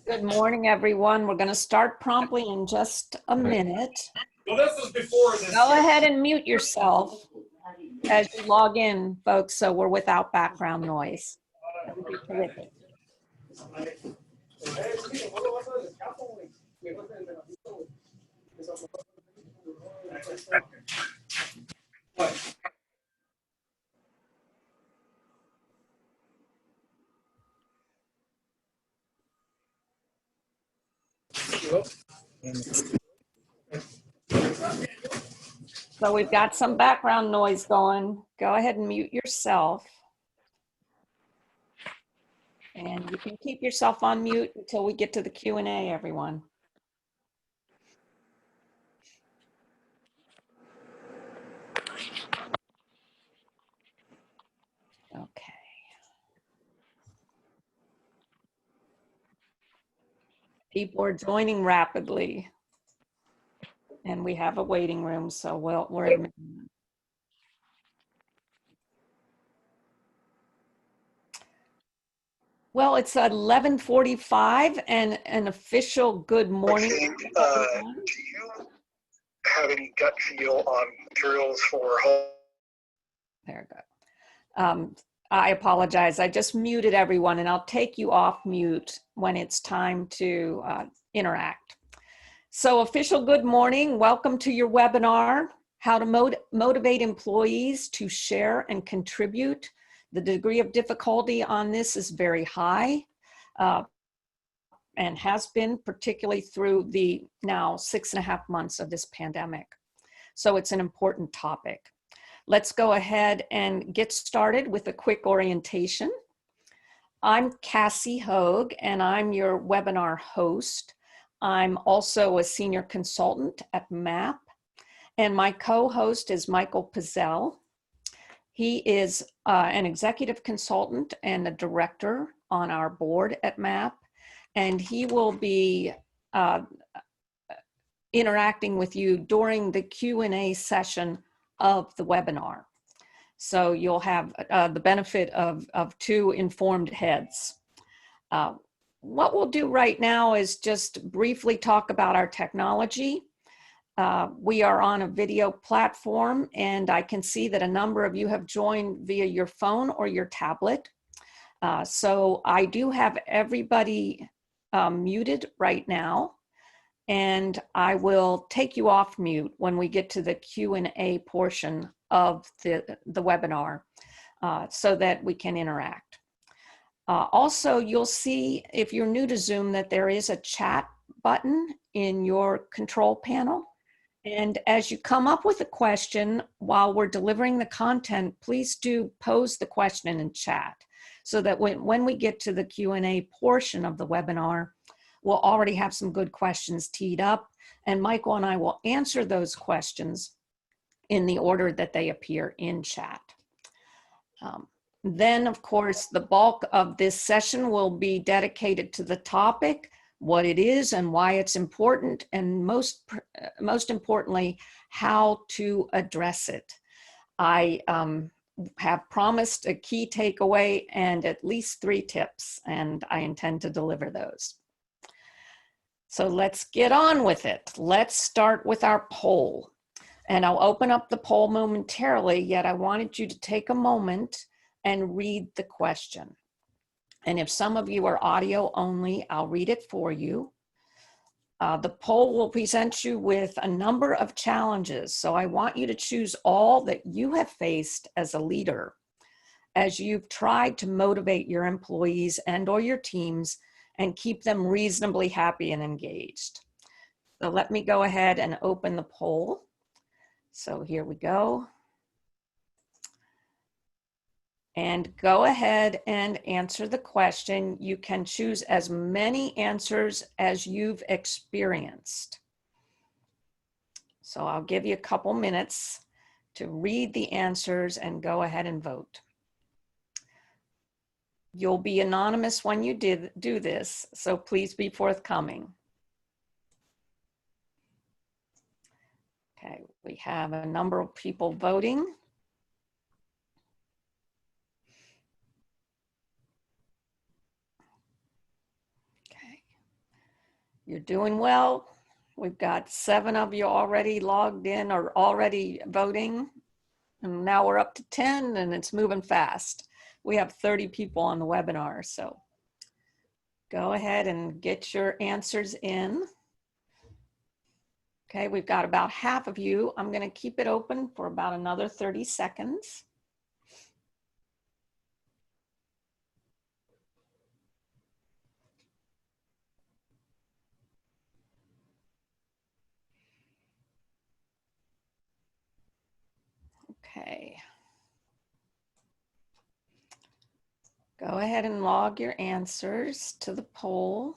Good morning, everyone. We're going to start promptly in just a minute. Well, this was before this. Go ahead and mute yourself as you log in, folks, so we're without background noise. That would be terrific. So we've got some background noise going. Go ahead and mute yourself. And you can keep yourself on mute until we get to the Q&A, everyone. Okay. People are joining rapidly. And we have a waiting room, so we're admitting them. Well, it's 11:45 and an official good morning. Do you have any gut feel on materials for home? There we go. I apologize. I just muted everyone, and I'll take you off mute when it's time to interact. So official good morning. Welcome to your webinar, How to Motivate Employees to Share and Contribute. The degree of difficulty on this is very high and has been particularly through the now 6.5 months of this pandemic. So it's an important topic. Let's go ahead and get started with a quick orientation. I'm Cassie Hogue, and I'm your webinar host. I'm also a senior consultant at MAP, and my co-host is Michael Pizzell. He is an executive consultant and a director on our board at MAP, and he will be interacting with you during the Q&A session of the webinar. So you'll have the benefit of two informed heads. What we'll do right now is just briefly talk about our technology. We are on a video platform, and I can see that a number of you have joined via your phone or your tablet. So I do have everybody muted right now, and I will take you off mute when we get to the Q&A portion of the webinar so that we can interact. Also, you'll see, if you're new to Zoom, that there is a chat button in your control panel. And as you come up with a question while we're delivering the content, please do pose the question in chat so that when we get to the Q&A portion of the webinar, we'll already have some good questions teed up, and Michael and I will answer those questions in the order that they appear in chat. Then, of course, the bulk of this session will be dedicated to the topic, what it is and why it's important, and most importantly, how to address it. I have promised a key takeaway and at least 3 tips, and I intend to deliver those. So let's get on with it. Let's start with our poll. And I'll open up the poll momentarily, yet I wanted you to take a moment and read the question. And if some of you are audio only, I'll read it for you. The poll will present you with a number of challenges. So I want you to choose all that you have faced as a leader as you've tried to motivate your employees and or your teams and keep them reasonably happy and engaged. So let me go ahead and open the poll. So here we go. And go ahead and answer the question. You can choose as many answers as you've experienced. So I'll give you a couple minutes to read the answers and go ahead and vote. You'll be anonymous when you do this, so please be forthcoming. Okay, we have a number of people voting. Okay. You're doing well. We've got 7 of you already logged in or already voting. And now we're up to 10 and it's moving fast. We have 30 people on the webinar, so go ahead and get your answers in. Okay, we've got about half of you. I'm going to keep it open for about another 30 seconds. Okay. Go ahead and log your answers to the poll.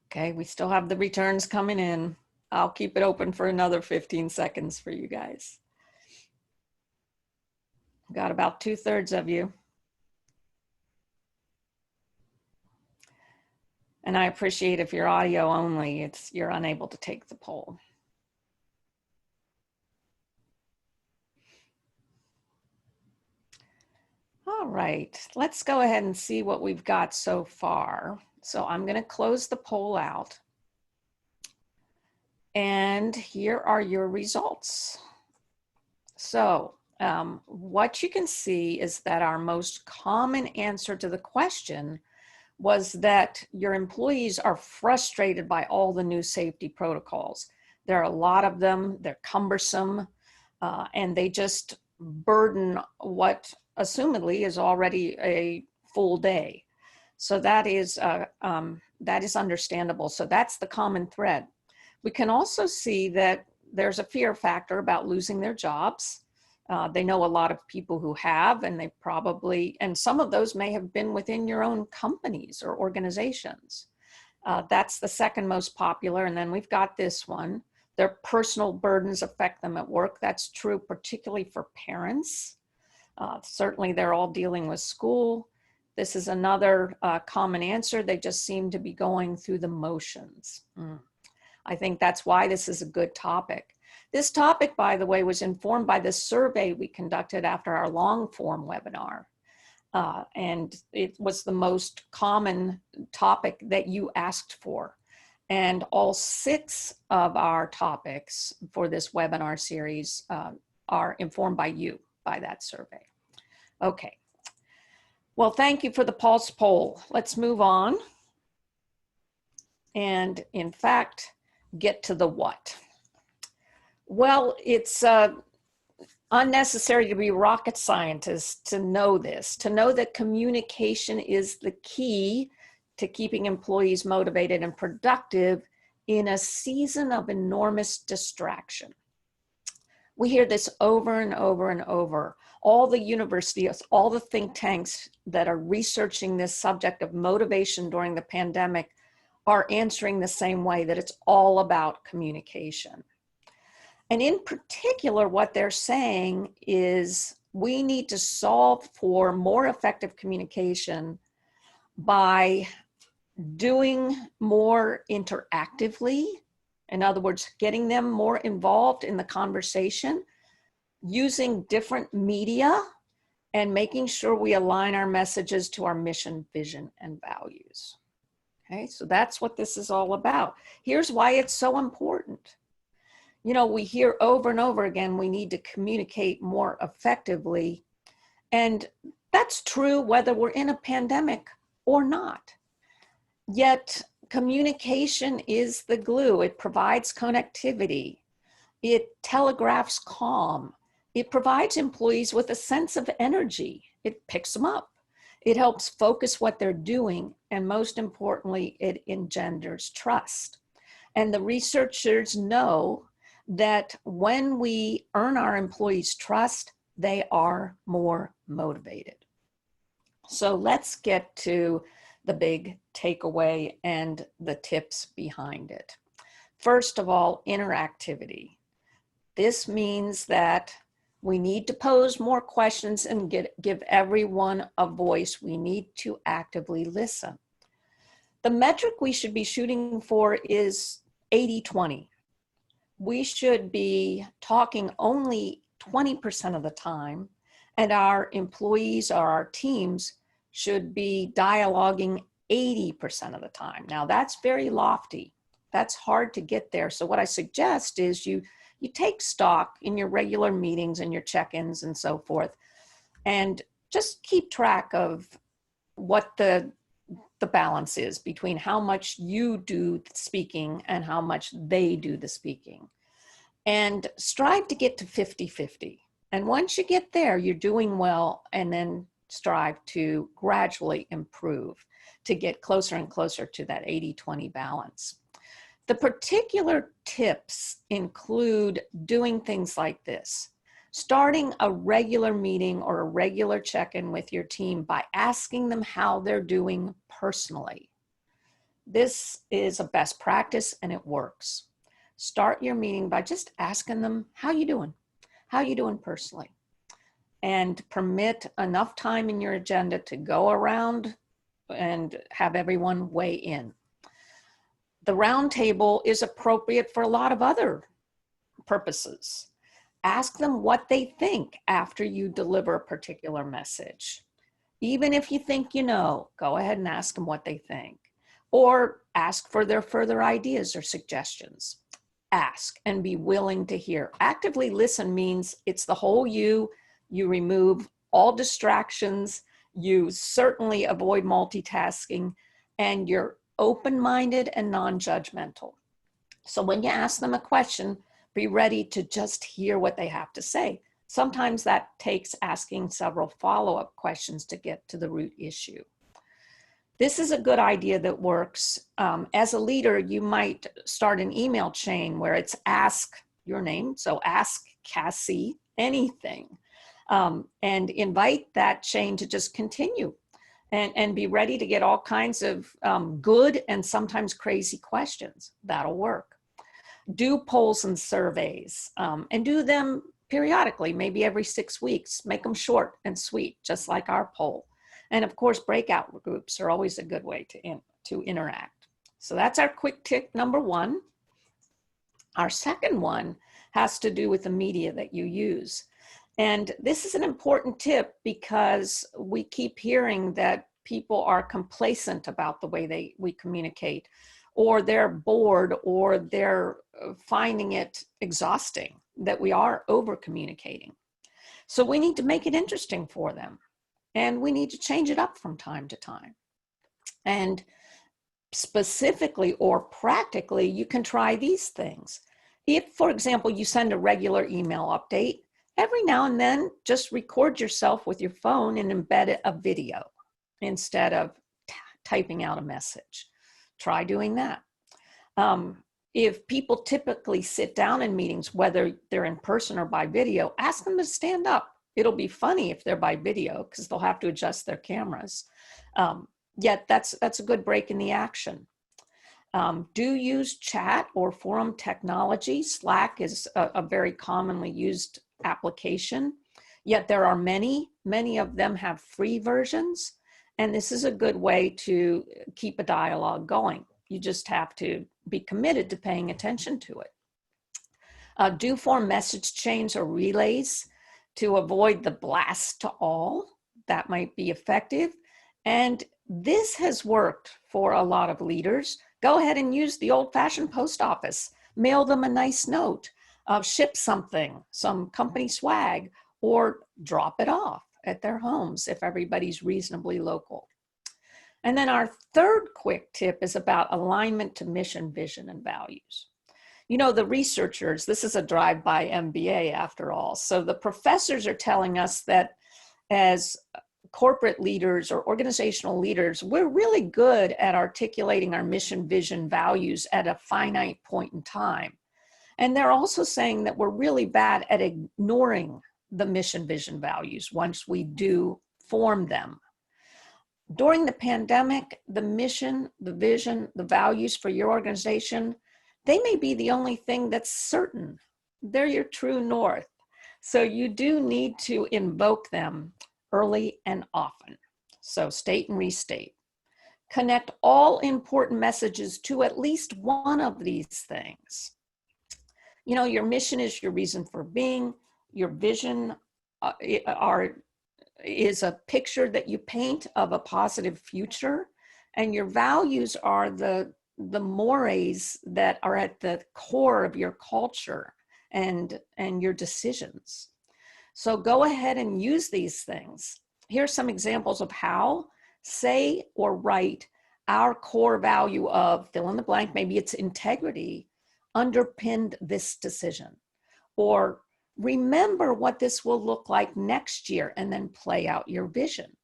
Okay, we still have the returns coming in. I'll keep it open for another 15 seconds for you guys. Got about 2/3 of you. And I appreciate if you're audio only, you're unable to take the poll. All right, let's go ahead and see what we've got so far. So I'm going to close the poll out. And here are your results. So what you can see is that our most common answer to the question was that your employees are frustrated by all the new safety protocols. There are a lot of them, they're cumbersome, and they just burden what assumedly is already a full day. So that is understandable. So that's the common thread. We can also see that there's a fear factor about losing their jobs. They know a lot of people who have, and they probably, and some of those may have been within your own companies or organizations. That's the second most popular. And then we've got this one. Their personal burdens affect them at work. That's true, particularly for parents. Certainly they're all dealing with school. This is another common answer. They just seem to be going through the motions. I think that's why this is a good topic. This topic, by the way, was informed by the survey we conducted after our long form webinar. And it was the most common topic that you asked for. And all 6 of our topics for this webinar series are informed by you, by that survey. Okay. Well, thank you for the pulse poll. Let's move on. And in fact, get to the what. Well, it's unnecessary to be rocket scientists to know this, to know that communication is the key to keeping employees motivated and productive in a season of enormous distraction. We hear this over and over and over. All the universities, all the think tanks that are researching this subject of motivation during the pandemic are answering the same way, that it's all about communication. And in particular, what they're saying is we need to solve for more effective communication by doing more interactively. In other words, getting them more involved in the conversation, using different media, and making sure we align our messages to our mission, vision, and values. Okay, so that's what this is all about. Here's why it's so important. You know, we hear over and over again, we need to communicate more effectively. And that's true whether we're in a pandemic or not. Yet communication is the glue. It provides connectivity. It telegraphs calm. It provides employees with a sense of energy. It picks them up. It helps focus what they're doing. And most importantly, it engenders trust. And the researchers know that when we earn our employees' trust, they are more motivated. So let's get to the big takeaway and the tips behind it. First of all, interactivity. This means that we need to pose more questions and give everyone a voice. We need to actively listen. The metric we should be shooting for is 80-20. We should be talking only 20% of the time, and our employees or our teams should be dialoguing 80% of the time. Now that's very lofty. That's hard to get there. So what I suggest is you take stock in your regular meetings and your check-ins and so forth, and just keep track of what the balance is between how much you do the speaking and how much they do the speaking. And strive to get to 50-50. And once you get there, you're doing well, and then strive to gradually improve to get closer and closer to that 80-20 balance. The particular tips include doing things like this. Starting a regular meeting or a regular check-in with your team by asking them how they're doing personally. This is a best practice and it works. Start your meeting by just asking them, how you doing? How you doing personally? And permit enough time in your agenda to go around and have everyone weigh in. The round table is appropriate for a lot of other purposes. Ask them what they think after you deliver a particular message. Even if you think you know, go ahead and ask them what they think. Or ask for their further ideas or suggestions. Ask and be willing to hear. Actively listen means it's the whole you. You remove all distractions. You certainly avoid multitasking, and you're open-minded and non-judgmental. So when you ask them a question, be ready to just hear what they have to say. Sometimes that takes asking several follow-up questions to get to the root issue. This is a good idea that works. As a leader, you might start an email chain where it's ask your name, so ask Cassie anything, and invite that chain to just continue and be ready to get all kinds of good and sometimes crazy questions. That'll work. Do polls and surveys, and do them periodically, maybe every 6 weeks. Make them short and sweet, just like our poll. And of course, breakout groups are always a good way to interact. So that's our quick tip number one. Our second one has to do with the media that you use. And this is an important tip because we keep hearing that people are complacent about the way we communicate, or they're bored, or they're finding it exhausting that we are over communicating. So we need to make it interesting for them, and we need to change it up from time to time. And specifically or practically, you can try these things. If, for example, you send a regular email update, every now and then just record yourself with your phone and embed a video instead of typing out a message. Try doing that. If people typically sit down in meetings, whether they're in person or by video, ask them to stand up. It'll be funny if they're by video because they'll have to adjust their cameras. Yet that's a good break in the action. Do use chat or forum technology. Slack is a very commonly used application, yet there are many of them have free versions, and this is a good way to keep a dialogue going. You just have to be committed to paying attention to it. Do form message chains or relays to avoid the blast to all. That might be effective, and this has worked for a lot of leaders. Go ahead and use the old-fashioned post office. Mail them a nice note. Ship something, some company swag, or drop it off at their homes if everybody's reasonably local. And then our third quick tip is about alignment to mission, vision, and values. You know, the researchers, this is a drive-by MBA after all, so the professors are telling us that as corporate leaders or organizational leaders, we're really good at articulating our mission, vision, values at a finite point in time. And they're also saying that we're really bad at ignoring the mission, vision, values once we do form them. During the pandemic, the mission, the vision, the values for your organization, they may be the only thing that's certain. They're your true north. So you do need to invoke them early and often. So state and restate. Connect all important messages to at least one of these things. You know, your mission is your reason for being. Your vision are is a picture that you paint of a positive future, and your values are the mores that are at the core of your culture and your decisions. So go ahead and use these things. Here's some examples of how. Say or write, our core value of fill in the blank, maybe it's integrity, underpinned this decision. Or remember what this will look like next year, and then play out your vision.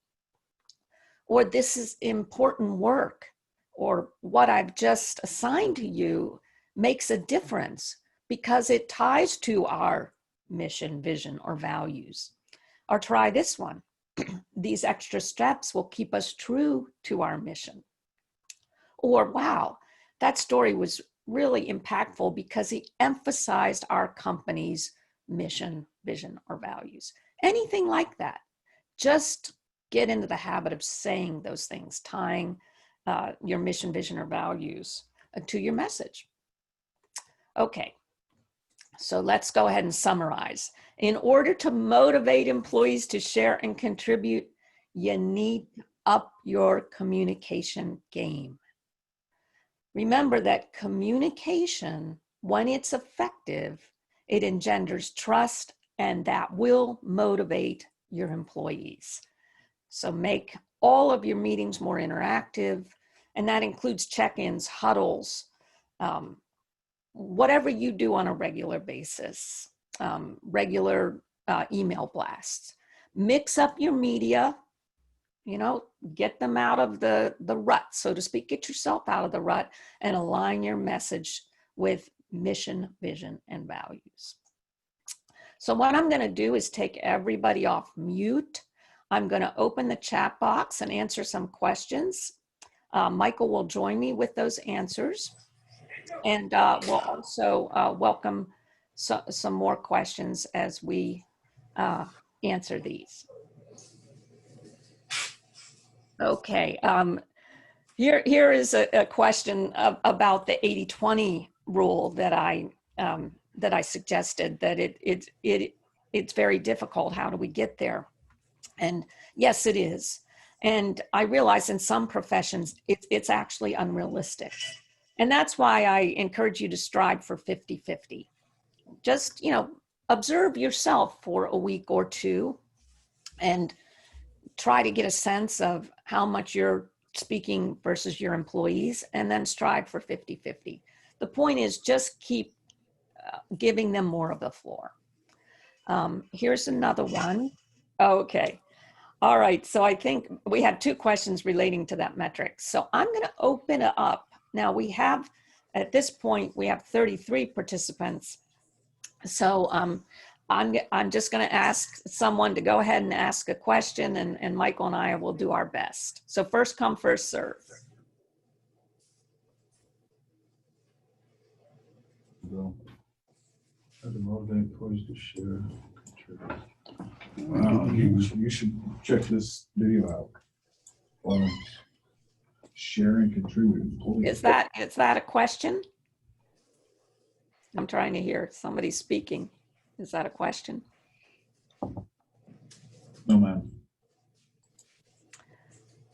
Or this is important work, or what I've just assigned to you makes a difference because it ties to our mission, vision, or values. Or try this one. These extra steps will keep us true to our mission. Or, wow, that story was really impactful because he emphasized our company's mission, vision, or values. Anything like that. Just get into the habit of saying those things, tying your mission, vision, or values to your message. Okay, so let's go ahead and summarize. In order to motivate employees to share and contribute, you need to up your communication game. Remember that communication, when it's effective, it engenders trust, and that will motivate your employees. So make all of your meetings more interactive, and that includes check-ins, huddles, whatever you do on a regular basis, regular email blasts. Mix up your media, get them out of the rut, so to speak. Get yourself out of the rut and align your message with mission, vision, and values. So what I'm going to do is take everybody off mute. I'm going to open the chat box and answer some questions. Michael will join me with those answers. And we'll also welcome some more questions as we answer these. Okay, here is a question about the 80-20 rule that I suggested, that it's very difficult. How do we get there? And yes, it is. And I realize in some professions, it's actually unrealistic. And that's why I encourage you to strive for 50-50. Just, observe yourself for a week or two and try to get a sense of how much you're speaking versus your employees, and then strive for 50-50. The point is just keep giving them more of the floor. Here's another one. Okay. All right. So I think we had two questions relating to that metric. So I'm going to open it up. Now we have, at this point, we have 33 participants. So I'm just going to ask someone to go ahead and ask a question, and Michael and I will do our best. So first come, first serve. How to motivate employees to share and contribute. You should check this video out. Share and contribute. Is that a question? I'm trying to hear somebody speaking. Is that a question? No, ma'am.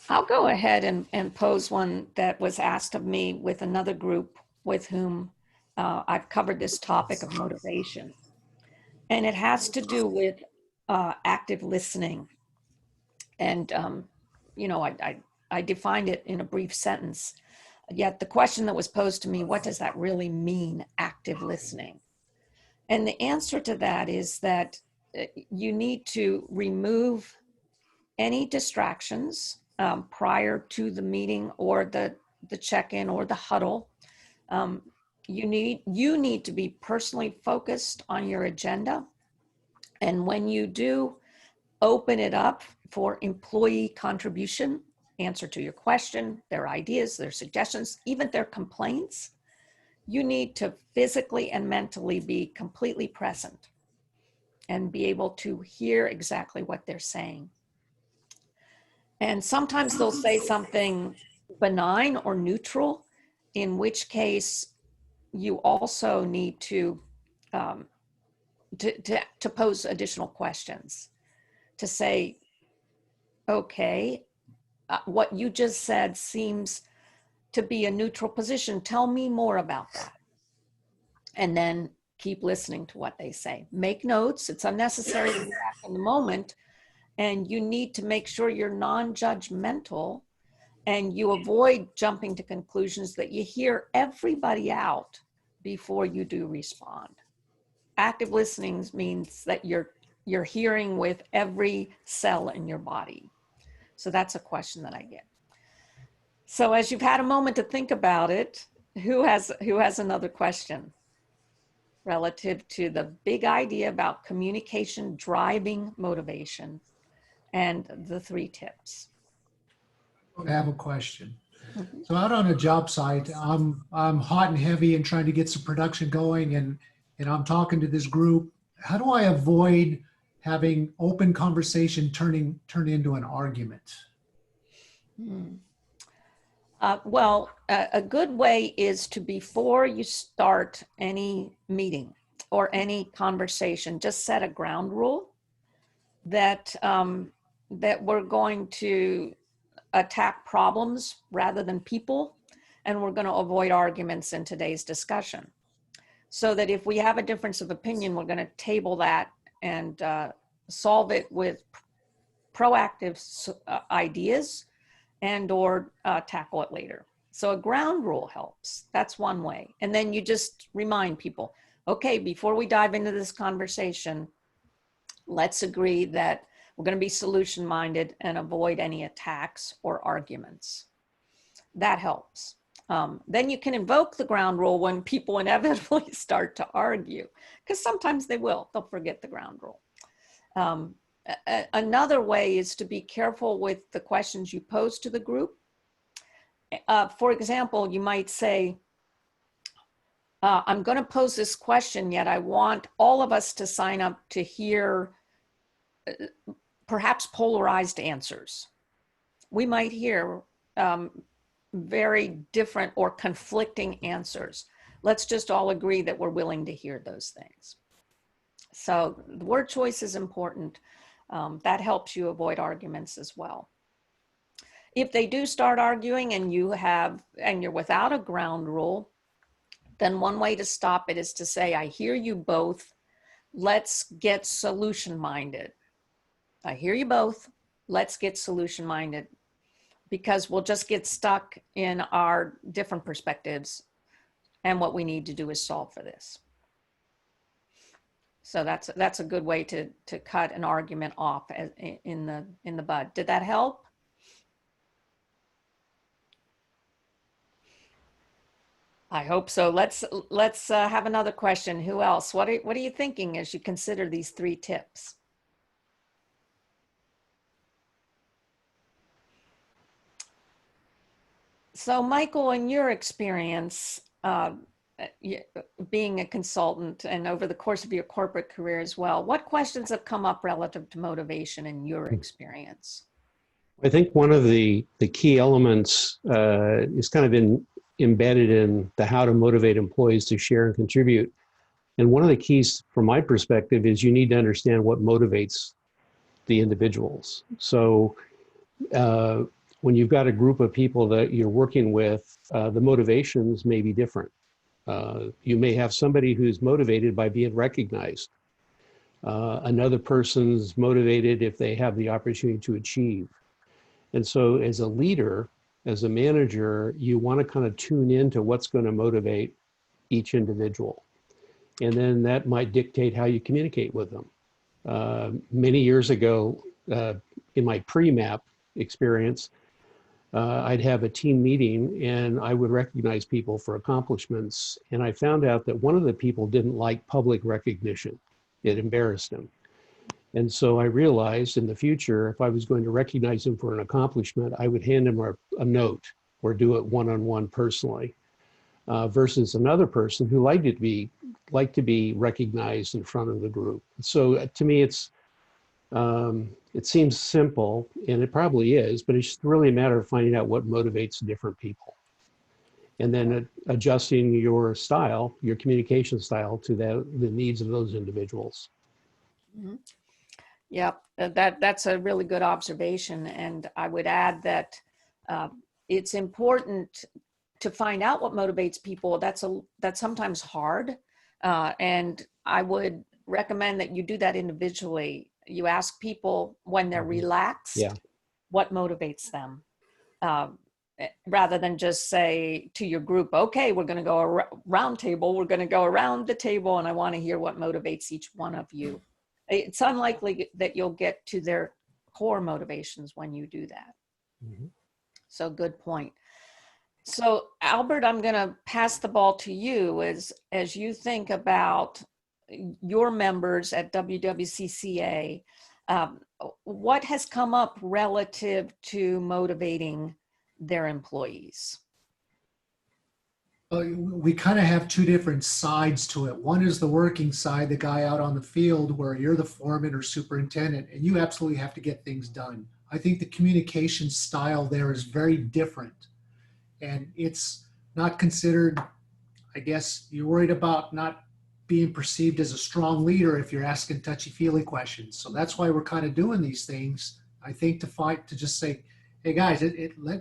I'll go ahead and pose one that was asked of me with another group with whom I've covered this topic of motivation. And it has to do with active listening. And, I defined it in a brief sentence. Yet the question that was posed to me, what does that really mean, active listening? And the answer to that is that you need to remove any distractions prior to the meeting or the check-in or the huddle. You need to be personally focused on your agenda. And when you do open it up for employee contribution, answer to your question, their ideas, their suggestions, even their complaints, you need to physically and mentally be completely present and be able to hear exactly what they're saying. And sometimes they'll say something benign or neutral, in which case you also need to pose additional questions to say, okay, what you just said seems to be a neutral position. Tell me more about that. And then keep listening to what they say. Make notes. It's unnecessary to react in the moment. And you need to make sure you're non-judgmental and you avoid jumping to conclusions, that you hear everybody out before you do respond. Active listening means that you're hearing with every cell in your body. So that's a question that I get. So as you've had a moment to think about it, who has another question relative to the big idea about communication driving motivation and the 3 tips? I have a question. Mhm. So out on a job site, I'm hot and heavy and trying to get some production going, and I'm talking to this group. How do I avoid having open conversation turn into an argument? Well, a good way is to, before you start any meeting or any conversation, just set a ground rule that that we're going to attack problems rather than people, and we're going to avoid arguments in today's discussion. So that if we have a difference of opinion, we're going to table that and solve it with proactive ideas and or tackle it later. So a ground rule helps. That's one way. And then you just remind people, okay, before we dive into this conversation, let's agree that we're going to be solution-minded and avoid any attacks or arguments. That helps. Then you can invoke the ground rule when people inevitably start to argue, because sometimes they will. They'll forget the ground rule. Another way is to be careful with the questions you pose to the group. For example, you might say, I'm going to pose this question, yet I want all of us to sign up to hear perhaps polarized answers. We might hear very different or conflicting answers. Let's just all agree that we're willing to hear those things. So the word choice is important. That helps you avoid arguments as well. If they do start arguing and you're without a ground rule, then one way to stop it is to say, I hear you both. Let's get solution-minded. I hear you both. Let's get solution-minded, because we'll just get stuck in our different perspectives. And what we need to do is solve for this. So that's a good way to cut an argument off in the bud. Did that help? I hope so. Let's have another question. Who else? What are you thinking as you consider these 3 tips? So Michael, in your experience, being a consultant and over the course of your corporate career as well, what questions have come up relative to motivation in your experience? I think one of the key elements is kind of embedded in the how to motivate employees to share and contribute. And one of the keys from my perspective is you need to understand what motivates the individuals. So when you've got a group of people that you're working with, the motivations may be different. You may have somebody who's motivated by being recognized. Another person's motivated if they have the opportunity to achieve. And so as a leader, as a manager, you want to kind of tune into what's going to motivate each individual. And then that might dictate how you communicate with them. Many years ago, in my pre-MAP experience, I'd have a team meeting and I would recognize people for accomplishments. And I found out that one of the people didn't like public recognition. It embarrassed him. And so I realized in the future, if I was going to recognize him for an accomplishment, I would hand him a note or do it one-on-one personally, versus another person who liked to be recognized in front of the group. So to me, it seems simple, and it probably is, but it's just really a matter of finding out what motivates different people. And then adjusting your style, your communication style, to the needs of those individuals. Mm-hmm. Yep, that's a really good observation. And I would add that it's important to find out what motivates people. That's sometimes hard. And I would recommend that you do that individually. You ask people when they're relaxed, Yeah. what motivates them. Rather than just say to your group, okay, we're going to go round table. We're going to go around the table and I want to hear what motivates each one of you. It's unlikely that you'll get to their core motivations when you do that. Mm-hmm. So good point. So Albert, I'm going to pass the ball to you as you think about your members at WWCCA. What has come up relative to motivating their employees? We kind of have two different sides to it. One is the working side, the guy out on the field where you're the foreman or superintendent and you absolutely have to get things done. I think the communication style there is very different and it's not considered, I guess you're worried about not being perceived as a strong leader if you're asking touchy-feely questions. So that's why we're kind of doing these things, I think, to just say, hey guys,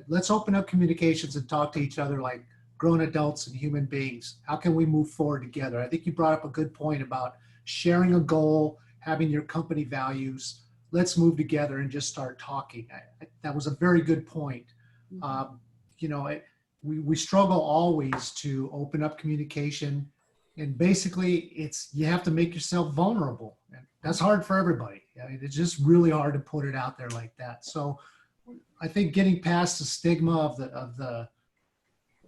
let's open up communications and talk to each other like grown adults and human beings. How can we move forward together? I think you brought up a good point about sharing a goal, having your company values. Let's move together and just start talking. That was a very good point. We struggle always to open up communication, and basically you have to make yourself vulnerable. And that's hard for everybody. I mean, it's just really hard to put it out there like that. So I think getting past the stigma of the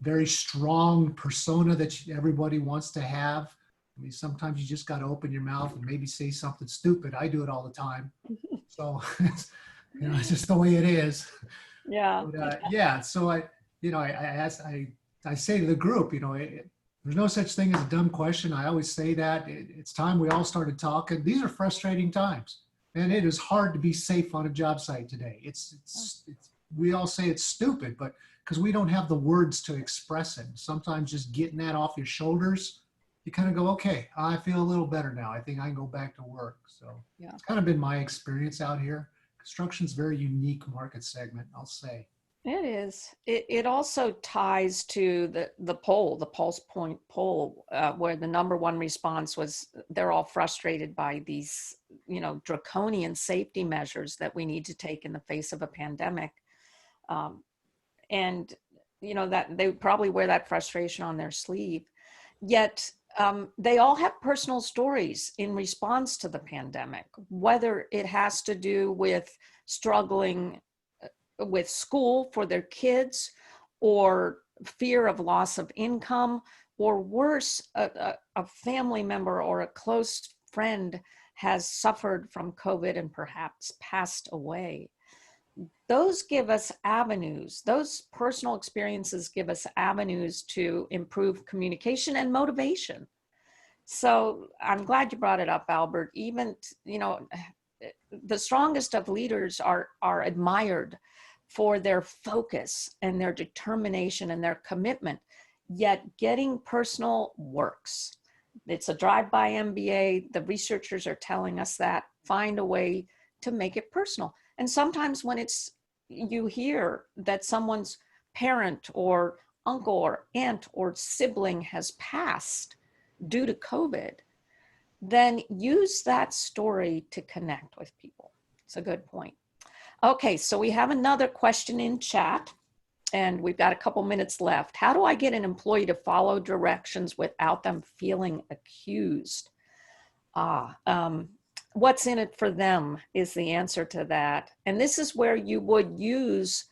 very strong persona that everybody wants to have. I mean, sometimes you just got to open your mouth and maybe say something stupid. I do it all the time. So, it's just the way it is. Yeah. But, so I say to the group, there's no such thing as a dumb question. I always say that it's time we all started talking. These are frustrating times, and it is hard to be safe on a job site today. We all say it's stupid, but because we don't have the words to express it. Sometimes just getting that off your shoulders, you kind of go, okay, I feel a little better now. I think I can go back to work. So yeah, it's kind of been my experience out here. Construction's a very unique market segment, I'll say. It is. It also ties to the poll, the Pulse Point poll, where the number one response was they're all frustrated by these, draconian safety measures that we need to take in the face of a pandemic. And, that they probably wear that frustration on their sleeve. Yet they all have personal stories in response to the pandemic, whether it has to do with struggling with school for their kids, or fear of loss of income, or worse, a family member or a close friend has suffered from COVID and perhaps passed away. Those give us avenues. Those personal experiences give us avenues to improve communication and motivation. So I'm glad you brought it up, Albert. Even, the strongest of leaders are admired for their focus and their determination and their commitment, yet getting personal works. It's a drive-by MBA. The researchers are telling us that. Find a way to make it personal. And sometimes when you hear that someone's parent or uncle or aunt or sibling has passed due to COVID, then use that story to connect with people. It's a good point. Okay, so we have another question in chat, and we've got a couple minutes left. How do I get an employee to follow directions without them feeling accused? What's in it for them is the answer to that. And this is where you would use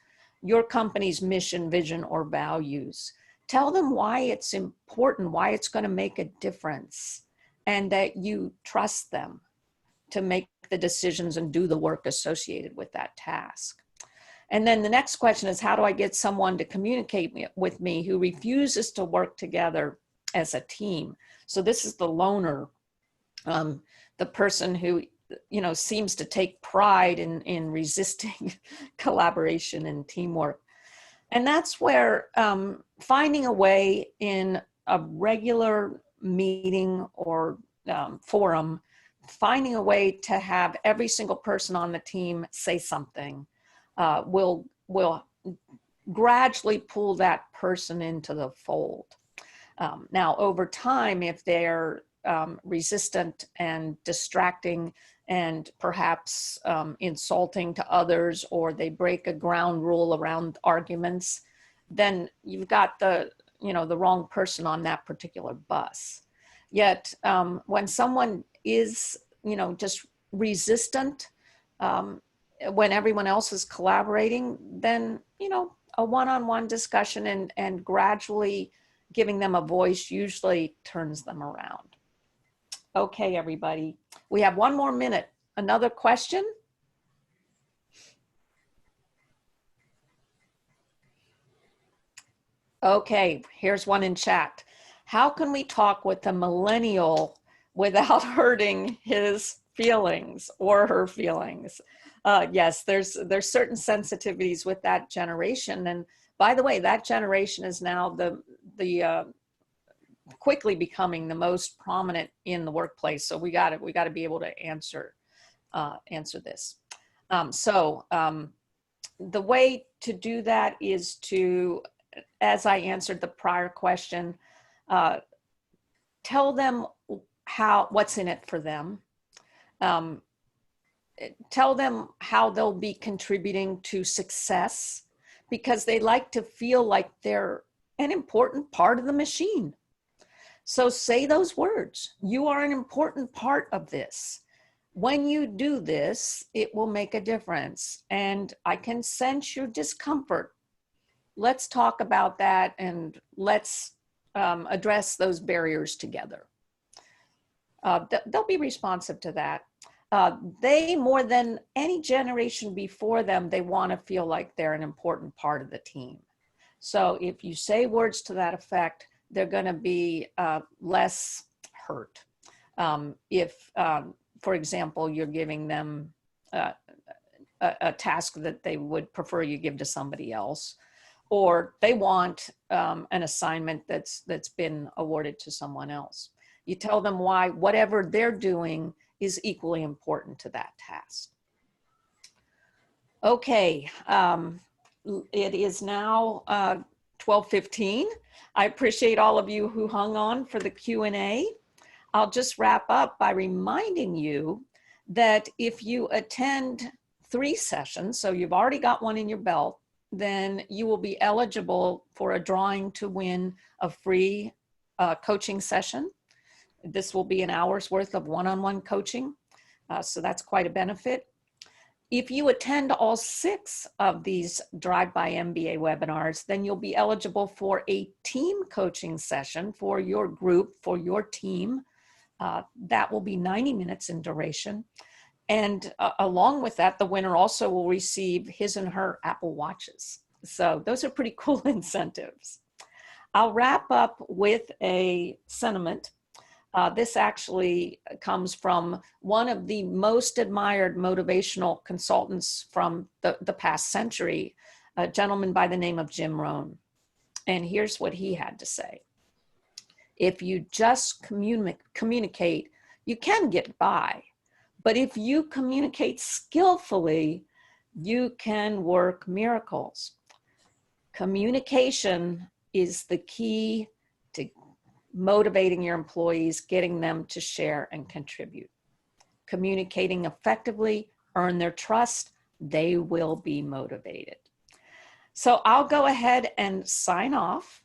your company's mission, vision, or values. Tell them why it's important, why it's going to make a difference, and that you trust them to make the decisions and do the work associated with that task. And then the next question is, how do I get someone to communicate with me who refuses to work together as a team? So this is the loner, the person who, seems to take pride in resisting collaboration and teamwork. And that's where finding a way in a regular meeting or forum finding a way to have every single person on the team say something will gradually pull that person into the fold. Now, over time, if they're resistant and distracting and perhaps insulting to others, or they break a ground rule around arguments, then you've got the wrong person on that particular bus. Yet when someone is, just resistant, when everyone else is collaborating, then, a one-on-one discussion and gradually giving them a voice usually turns them around. Okay, everybody. We have 1 more minute. Another question? Okay, here's one in chat. How can we talk with a millennial without hurting his feelings or her feelings? Yes, there's certain sensitivities with that generation. And by the way, that generation is now the quickly becoming the most prominent in the workplace. So we got to be able to answer this. The way to do that is to, as I answered the prior question, tell them what's in it for them. Tell them how they'll be contributing to success, because they like to feel like they're an important part of the machine. So say those words. You are an important part of this. When you do this, it will make a difference. And I can sense your discomfort. Let's talk about that, and let's address those barriers together. They'll be responsive to that. They, more than any generation before them, they want to feel like they're an important part of the team. So if you say words to that effect, they're going to be less hurt. If, for example, you're giving them a task that they would prefer you give to somebody else, or they want an assignment that's been awarded to someone else. You tell them why whatever they're doing is equally important to that task. Okay, it is now 12:15. I appreciate all of you who hung on for the Q&A. I'll just wrap up by reminding you that if you attend 3 sessions, so you've already got one in your belt, then you will be eligible for a drawing to win a free coaching session. This will be an hour's worth of one-on-one coaching, so that's quite a benefit. If you attend all 6 of these Drive-By MBA webinars, then you'll be eligible for a team coaching session for your group, for your team. That will be 90 minutes in duration. And along with that, the winner also will receive his and her Apple Watches. So those are pretty cool incentives. I'll wrap up with a sentiment. This actually comes from one of the most admired motivational consultants from the past century, a gentleman by the name of Jim Rohn. And here's what he had to say. If you just communicate, you can get by. But if you communicate skillfully, you can work miracles. Communication is the key to motivating your employees, getting them to share and contribute. Communicating effectively, earn their trust, they will be motivated. So I'll go ahead and sign off,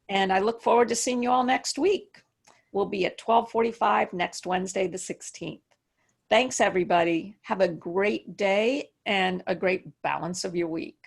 and I look forward to seeing you all next week. We'll be at 12:45 next Wednesday, the 16th. Thanks, everybody. Have a great day and a great balance of your week.